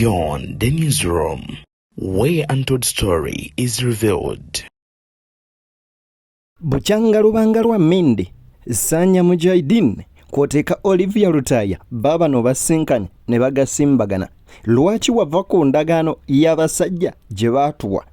Beyond the newsroom, where untold story is revealed. Buchanga lubanga lwa Mindi, Sanya Mujahideen, kwoteka Olivia Lutaya, baba no basinkanye ne bagasimbagana. Lwaki wava ku ndagaano y'abasajja gye baatuwa?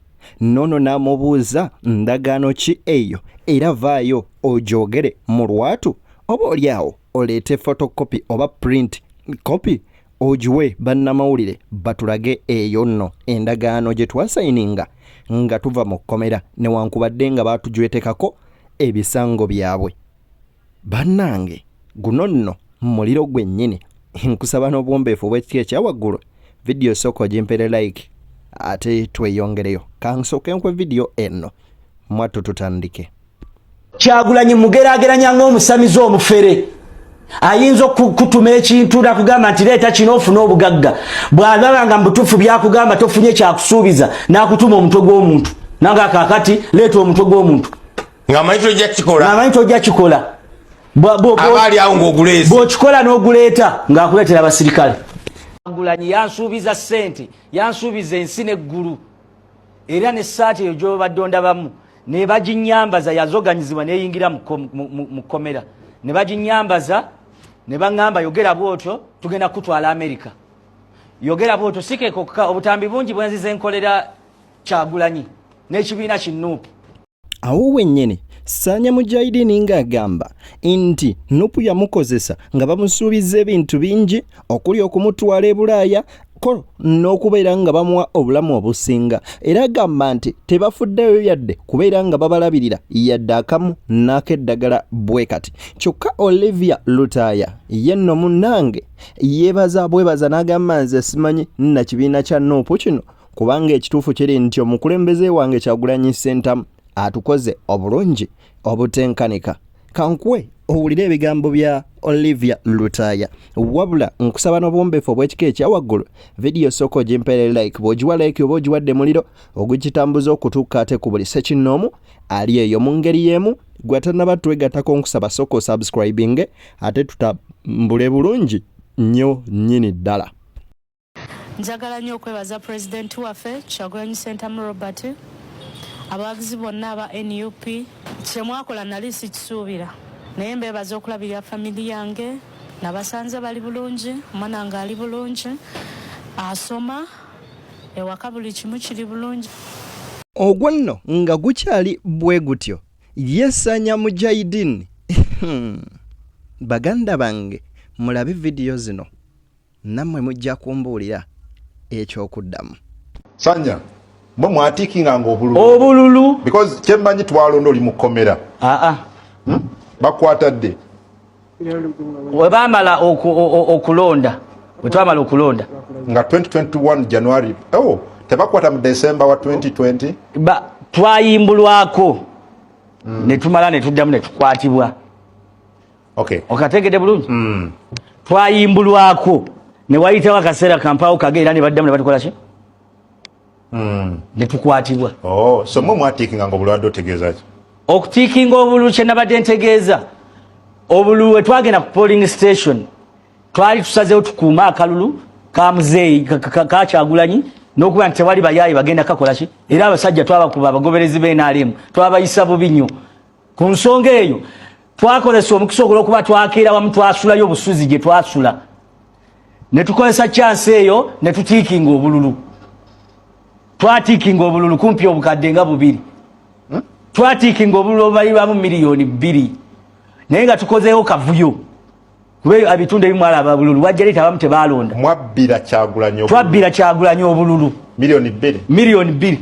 Nono n'amubuuza ndagaano ki eyo era vaayo ojoogere mu lwatu oba oliawo oleete photocopy oba print copy ogiwe bannamawulire batulage eyo nno endagaano gye twasayininga nga tuva mu kkomera newankubadde nga baatujwetekako ebisango byabwe. Bannange guno nno muliro gwennyini nkusaba n'obwombeefu bw'ekiti ekyawaggulu video soko jimpere like ate tweyongereyo kansoke nkwe video eno mwatu tutandike. Kyagulanyi mugeraageranya ng'omusamizi omufere ayinza okutuma ekintu nakugamba nti leeta kino ofuna obugagga bw'alaba nga mubutuufu byakugamba tofunye kyakusuubiza n'akutuma omutwe gw'omuntu nanga kaakati leeta omutwe gw'omuntu ng'amanyi tojja kikola abaali awo ng'oguleese bw'okikola n'oguleeta ng'akuleetera abasirikale. Kyagulanyi yansuubiza ssente yansuubiza ensi n'eggulu era n'essaati eyo gy'obadde ondabamu ne baginyambaza yazoganyizibwa n'eyingira mu kkomera ne baginyambaza ne baŋŋamba yogera bw'otyo tugenda kutwala Amerika. Yogera bw'otyo sikeekokka obutambi bungi bwenzize nkolera Kyagulanyi n'ekibiina ki Nuupu. Awo wennyini Sanya Mujahideen ng'agamba nti Nuupu yamukozesa nga bamusuubiza ebintu bingi okuli okumutwala e Bulaaya ko n'okubeera nga bamuwa obulamu obusinga era agamba nti tebafuddeyo yadde kubeera nga babalabirira yadde akamu n'akeddagala bwe kati. Kyokka Olivia Lutaya ye nno munnange bwebaza n'agamba nze simanyi nna kibiina kya Nuupu kino kubanga ekituufu kiri nti omukulembeze wange Kyagulanyi Ssentamu atukoze obulungi obutenkanika. Kankwe owulire ebigambo bya Olivia Lutaya wabula nkusaba n'obwombeefu obw'ekika ekyawaggulu video soko jimpere like bw'ogiwa like oba ogiwadde muliro ogukitambuza okutuuka ate ku buli sekinnoomu ali eyo mu ngeri y'emu gwe atannaba twegattako nkusaba soko subscribing ate tutambule bulungi nnyo nnyini ddala. Njagala nnyo okwebaza pulezidenti waffe Kyagulanyi Ssentamu Robert, abawagizi bonna aba NUP. Kyemwakola nali sikisuubira naye mbeebaza okulabirira famili yange nabasanze bali bulungi, omwana nga ali bulungi asoma ewaka buli kimu kiri bulungi. Ogwo nno nga gukyali bwe gutyo ye Sanya Mujahideen. Baganda bange mulabe video zino nammwe mujja kumbuulira ekyokuddamu. Sanya mwe mwatikinga obululu because kyemmanyi twalonda oli mu kkomera bakwata dde webamala okulonda wetwamala okulonda nga 2021 January tebakwata mu December wa 2020 twayimbulwako ne tumala ne tuddamu ne tukwatibwa. Okategedde bulungi twayimbulwako ne wayitawo akaseera kampaawo kageera ne baddamu ne batukola ki ne tukwatibwa. So mwe mwatikinga ng'obulwadde otegeeza ki? Okutikinga obululu kye nabadde ntegeeza obululu we twagenda ku polling station twali tusazeewo tukuuma akalulu ka muzeeyi ka Kyagulanyi n'okuba nti tewali bayaayi bagenda kakola ki era abasajja twabakuba abagoberezi b'NRM twabayisa bubi nnyo. Ku nsonga eyo twakozesa omukisa ogw'okuba twakeera wamu twasulayo obusuzi gye twasula ne tukozesa chance eyo ne tutiikinga obululu. Twatikinga obululu kumpi obukadde nga bubiri. Twatikinga obululu obubalirwamu miliyoni 2 naye nga tukozeewo kavuyo kuba ebitundu ebimwalaba bululu wajja leeta abamu tebaalonda. Twabbira Kyagulanyi obululu miliyoni 2.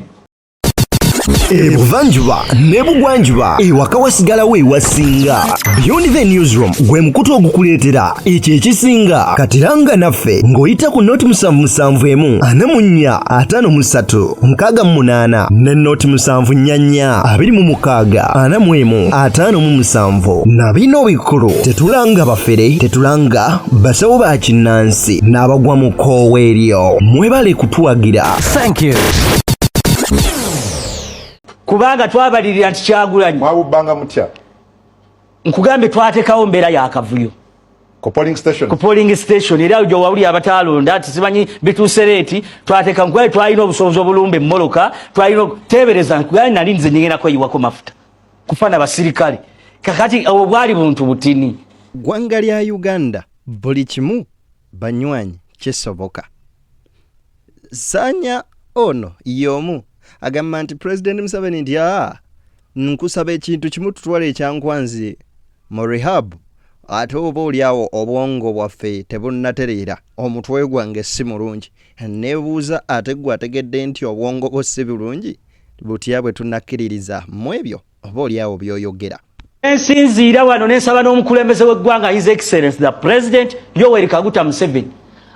Ebuvanjuba ne bugwanjuba ewaka wasigalawo ewasinga. Beyond the newsroom gwe mukutu ogukuleetera ekyo ekisinga katiranga naffe ng'oyita ku noti 771 44 53 ne noti 744 26 45 na bino bikulu tetulanga bafere tetulanga basawo ba kinnansi n'abagwa mu koowa eryo mwebale kutuwagira. Thank you. Kubanga twabalirira nti Kyagulanyi mwabubanga mutya nkugambe twatekawo mbeera ya kavuyo ku polling station era jo wawuli abatalonda ati simanyi bitusereti twateka nkwe twalina obusobozi obulumbe mmoloka twalina tebereza nkugani nali nze nyingena ko yiwako mafuta kufana basirikale kakati abo bwali buntu butini gwanga lya Uganda buli kimu banywanyi kisoboka Sanya ono yomu agamba nti President Museveni nti nkusaba ekintu kimu tutwale ekyankwanzi mu rehab ate oba oliawo obwongo bwaffe tebunnatereera omutwe gwange si mulungi nebuuza ate gwe ategedde nti obwongo bwo si bulungi butya bwe tunakkiririza mu ebyo oba oliawo byoyogera ensinziira wano nensaba n'omukulembeze w'eggwanga His Excellency the President Yoweri Kaguta Museveni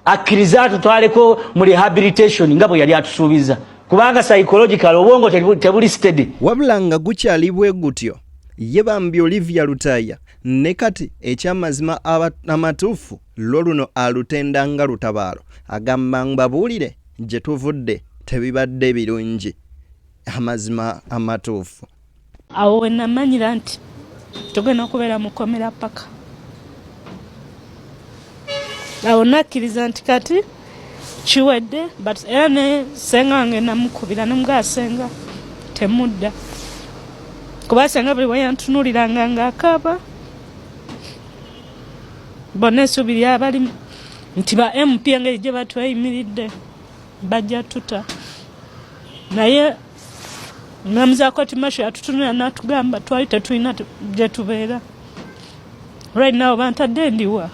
akkiriza tutwaleko mu rehabilitation nga bwe yali atusuubiza kubanga psychological obwongo tebuli steady wabula nga gukyalibwe gutyo ye bambi Olivia Lutaya ne kati ekyamazima amatuufu loluno alutenda nga lutabaalo agamba mbabuulire gye tuvudde tebibadde birungi amazima amatuufu awo we namanyira nti tugenda okubeera mukomera paka awo nakkiriza nti kati kiwedde but era ne senga wange namukubira nemugasenga temudda kuba senga buli wayantunuliranga ng'akaaba bonna essuubiri abali nti ba MP engeri gye batweyimiridde bajja tuta naye namuzaako ti masho yatutunula n'atugamba twali tetulina gye tubeera right now bantadde ndiwa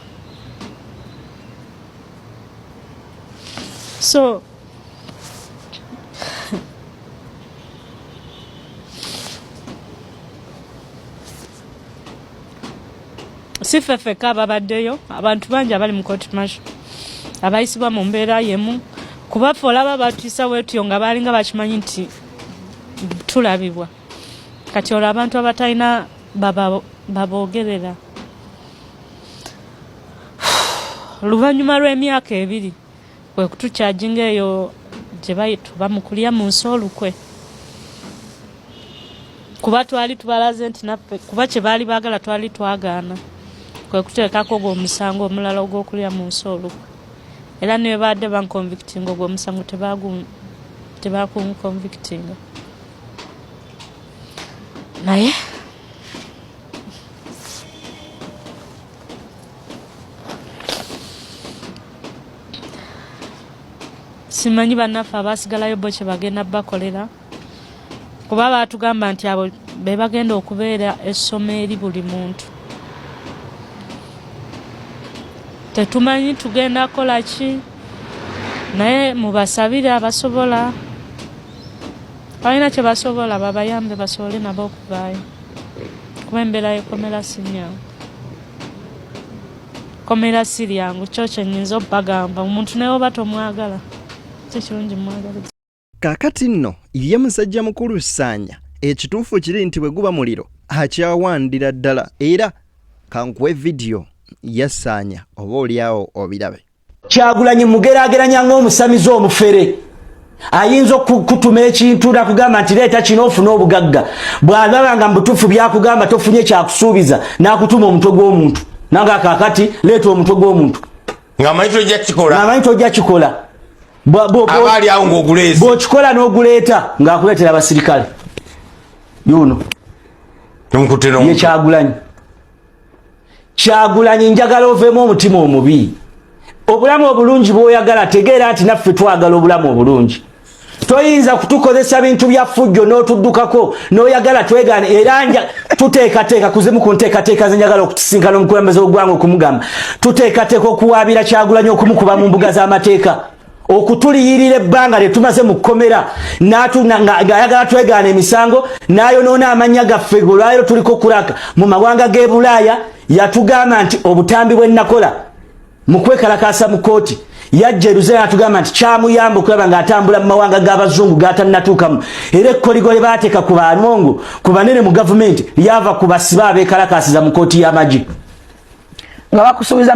so sifefeka ababaddeyo abantu bangi abali mu court martial abayisibwa mu mbeera yemu kubaffe olaba batuisa bwetyo nga balinga bakimanyi nti tulabibwa kati olwo abantu abatalina baboogerera oluvannyuma lw'emyaka 2 kwe kutukyajinga eyo gye bayituba mu kulya mu nsi olukwe kuba twali tubalaze nti naffe kuba kye baali baagala twali twagaana kwe kuteekako ogwo omusango omulala ogw'okulya mu nsi olukwe era ne badde banconvictinga ogwo omusango tebakunconvictinga naye simanyi bannaffe abaasigalayo bo kye bagenda bakolera kuba baatugamba nti abo be bagenda okubeera essomo eri buli muntu tetumanyi tugenda kola ki naye mubasabire abasobola balina kye basobola babayambe basobole nabo okuvaayo kuba embeera yekomera sinyangu komera siryangu kyo kyenyinza obbagamba omuntu naye oba tomwagala kirungi mwagaliza kakati nno ye musajja mukulu Sanya ekituufu kiri nti bwe guba muliro akyawandira ddala era kankuwe vidiyo ya Sanya oba oliawo obirabe Kyagulanyi mugeraageranya ng'omusamizi omufere ayinza okutuma ekintu nakugamba nti leeta kino ofuna obugagga bw'alaba nga mubutuufu byakugamba tofunye kyakusuubiza n'akutuma omutwe gw'omuntu nange akaakati leeta omutwe gw'omuntu ng'amanyi tojja kikola abaali awo ng'oguleese bw'okikola n'oguleeta ng'akuleetera abasirikale yuno ye Kyagulanyi njagala oveemu omutima omubi obulamu obulungi bw'oyagala tegeera nti naffe twagala obulamu obulungi toyinza kutukozesa bintu bya ffujjo n'otuddukako n'oyagala twegaane era tuteekateeka kuzimu ku nteekateeka ze njagala okutisinkana omukulembeze w'eggwanga okumugamba tuteekateeka okuwaabira Kyagulanyi okumukuba mu mbuga z'amateeka okutuliyirira ebbanga lye tumaze mu kkomera ng'ayagala twegaana emisango n'ayonoona amannya gaffe olwaleero tuliko kulaka mu mawanga g'e Bulaaya yatugamba nti obutambi bwe nakola mu kwekalakaasa mu kooti yajja Jerusalem atugamba nti kyamuyamba okulaba ng'atambula mu mawanga g'abazungu g'atannatuukamu era ekkoligo lye baateeka ku banongo ku banene mu gavumenti lyava ku basiba abeekalakaasiza mu kooti y'amagi nga bakusuubiza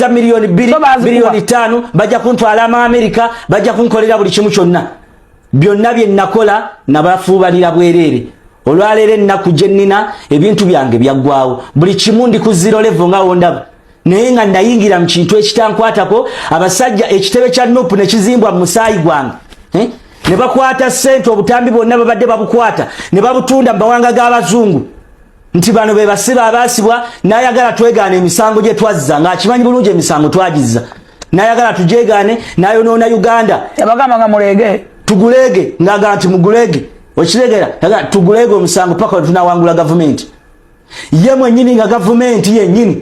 miliyoni 2 miliyoni 5 bajja kuntwala mu Amerika bajja kunkolera buli kimu kyonna byonna bye nakola nabafuubalira bwereere olwaleero ennaku gye nnina ebintu byange byaggwawo buli kimu ndi ku 0 level nga wondaba naye nga nayingira mu kintu ekitankwatako abasajja ekitebe kya Nupu ne kizimbwa mu musaayi gwange ne bakwata ssente obutambi bonna babadde babukwata ne babutunda mu mawanga g'abazungu nti bano be basiba abaasibwa n'ayagala twegaana emisango gye twazza ng'akimanyi bulungi emisango twagizza n'ayagala tujegaane n'ayonoona Uganda yabagamba mulege tugulege ng'agamba nti mugulege okiregera tugulege omusango paka tunawangula gavumenti ye mwennyini nga gavumenti yennyini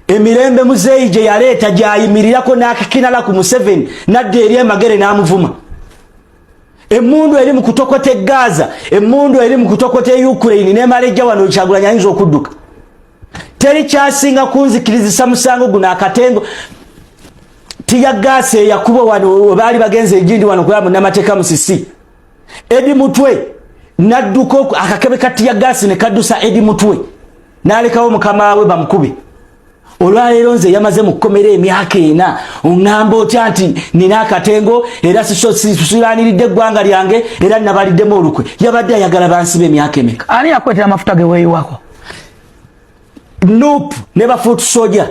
emirembe muzeeyi gye yaleeta gyayimirirako n'akakinala ku Museveni nadda eri emagere n'amuvuma emmundu eri mu kutokota e Gaza emmundu eri mu kutokota e Ukraine n'emala ejja wano Kyagulanyi ayinza okudduka teri kyasinga kunzikirizisa musango guno akatengo tiya gasi eyakuba wano baali bagenze ejindi wano kulaba n'amateeka musisi Edi Mutwe nadduka akakebe katiya gasi ne kaddusa Edi Mutwe n'alekawo mukama we bamukubi olwaleero nze yamaze mu kkomera emyaka 4 ongamba otya nti nina akatengo era sisuulaniridde eggwanga lyange era nabaliddemu olukwe yabadde ayagala bansibe emyaka emeka ani yakwetera amafuta ge weeyiwako Nupu ne bafuutu soja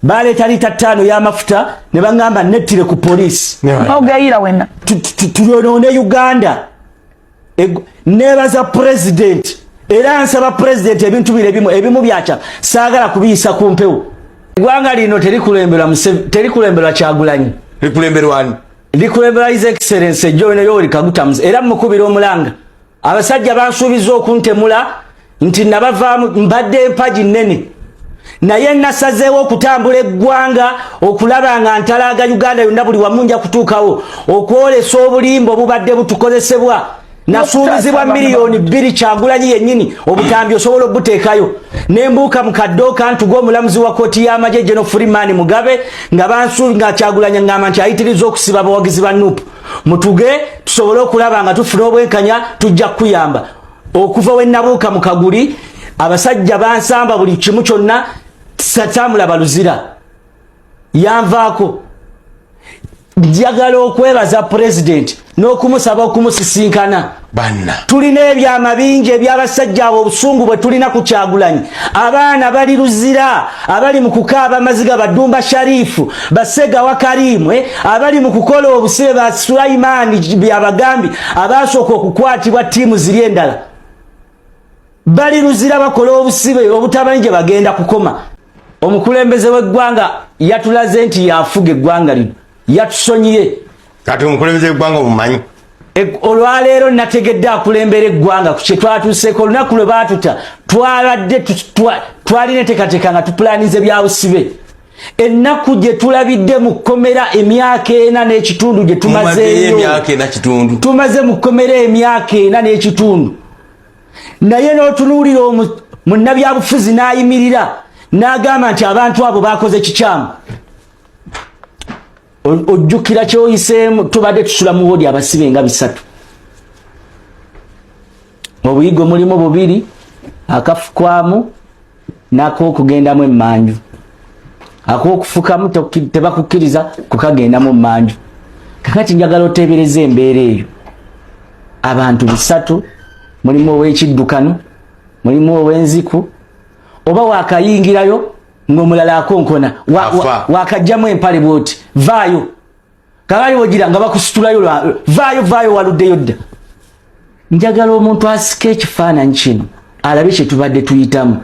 baleeta lita 5 y'amafuta ne bangamba nettire ku poliisi ogayira wenna tuyonoone Uganda nebaza president era nsaba president ebintu bire ebimu byacha saagala kubiyisa ku mpewo eggwanga lino terikulembera Kyagulanyi likulemberwa His Excellency John Yoweri Kaguta Museveni era mukubira omulanga abasajja bansuubiza okuntemula nti nabavaamu mbadde empagi nnene naye nasazeewo okutambula eggwanga okulaba nga ntalaaga Uganda yonna buli wamu nja kutuukawo okwolesa obulimba obubadde butukozesebwa nasuubizibwa miliyoni 2 Kyagulanyi yennyini obutambi osobola obuteekayo nembuuka mu kaddooka ntuga omulamuzi wa kooti y'amagye General Freeman Mugabe nga bansuubi nga Kyagulanyi ngamba nti ayitiriza okusiba abawagizi ba Nupu mutuge tusobole okulaba nga tufuna obwenkanya tujja kuyamba okuva we nabuuka mu Kaguli abasajja bansamba buli kimu kyonna satamulaba luzira yanvaako njagala okwebaza president n'okumusaba okumusisinkana banna tulina ebyama bingi ebyabasajja abo obusungu bwe tulina ku Kyagulanyi abaana bali luzira abali mu kukaaba amaziga Badumba Sharifu Basega wa Karimu abali mu kukola obusibe ba Sulaimani byabagambi abasooka okukwatibwa ttiimu ziri endala bali luzira bakola obusibe obutamanyi gye bagenda kukoma omukulembeze w'eggwanga yatulaze nti yafuga eggwanga lino yatusonyiye kati omukulembeze w'eggwanga omumanyi olwaleero nategedde akulembera eggwanga ku kye twatuuseeko olunaku lwe baatuta twalina enteekateeka nga tupulanize bya busibe ennaku gye tulabidde mu kkomera emyaka 4 n'ekitundu gye tumazeeyo tumaze mu kkomera emyaka 4 n'ekitundu naye n'otunuulira munnabyabufuzi n'ayimirira n'agamba nti abantu abo bakoze kikyamu ojjukira kyoyiseemu tubadde tusula mu wodi abasibe nga 3 obuyigo mulimu 2 akafukwamu n'ak'okugendamu emmanju ak'okufukamu tebakukkiriza kukagendamu emmanju kakati njagala oteebereza embeera eyo abantu 3 mulimu ow'ekiddukano mulimu ow'enziku oba wakayingirayo ng'omulala akonkona wakajjamu empale bwoti vaayo kakali wogira nga bakusitulayo vaayo waluddeyo dda njagala omuntu asika ekifaananyi kino alabe kye tubadde tuyitamu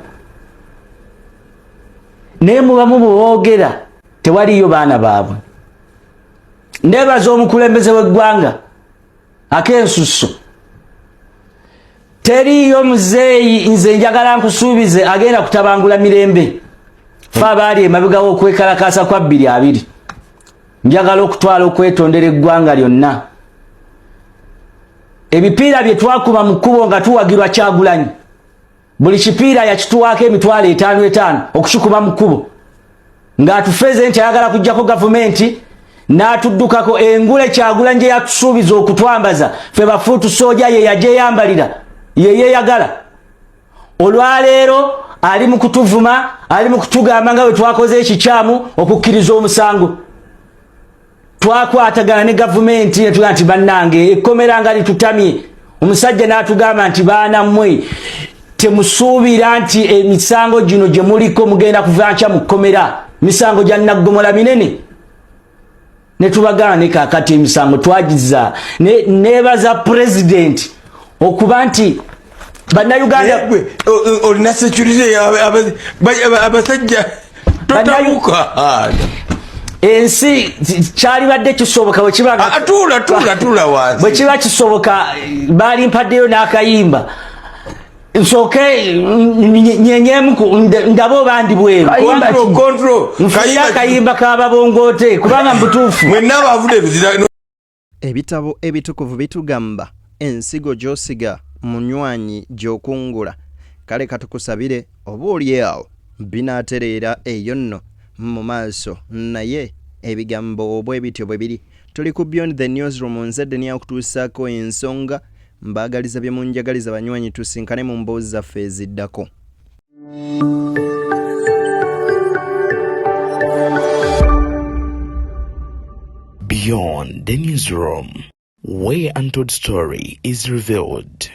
naye mubamu bwewoogera tewaliyo baana baabwe nebaza omukulembeze w'eggwanga ak'ensusso teriyo muzeeyi nze njagala nkusuubize agenda kutabangula mirembe fa baali emabega w'okwekalakaasa kwa 2 njagala okutwala okwetondera eggwanga lyonna ebipiira bye twakuba mu kkubo nga tuwagirwa Kyagulanyi buli kipiira yakituwaako emitwalo 5 okukikuba mu kkubo ng'atufeze nti ayagala kujjako gavumenti n'atuddukako engule Kyagulanyi gye yatusuubiza okutwambaza ffe bafuutu soja ye yajja eyambalira ye yeeyagala olwaleero ali mu kutuvuma ali mu kutugamba nga bwe twakoze ekikyamu okukkiriza omusango twakwatagana ne gavumenti netugamba nti bannange ekkomera nga litutamye omusajja n'atugamba nti baana mmwe temusuubira nti emisango gino gye muliko mugenda kuva nkya mu kkomera misango gya naggomola minene ne tubagana ne kaakati emisango twagiza nebaza president okuba nti bannayuganda olina security abasajja totabuka ensi kyalibadde kisoboka tula wansi bwe kiba kisoboka baali mpaddeyo n'akayimba nsooke nyenyemuku ndabo bandi bweru nfunire akayimba k'ababongoote kubanga mbutuufu mwenna bavude bizira. Ebitabo ebitukuvu bitugamba ensigo gy'osiga munywanyi gy'okungula. Kale katukusabire oba oliawo binaatereera eyo nno mu maaso naye ebigambo obwe bityo bwe biri. Tuli ku Beyond the Newsroom, nze Deni akutuusaako ensonga mbaagaliza bye munjagaliza banywanyi tusinkane mu mboozi zaffe eziddako. Beyond the Newsroom, where untold story is revealed.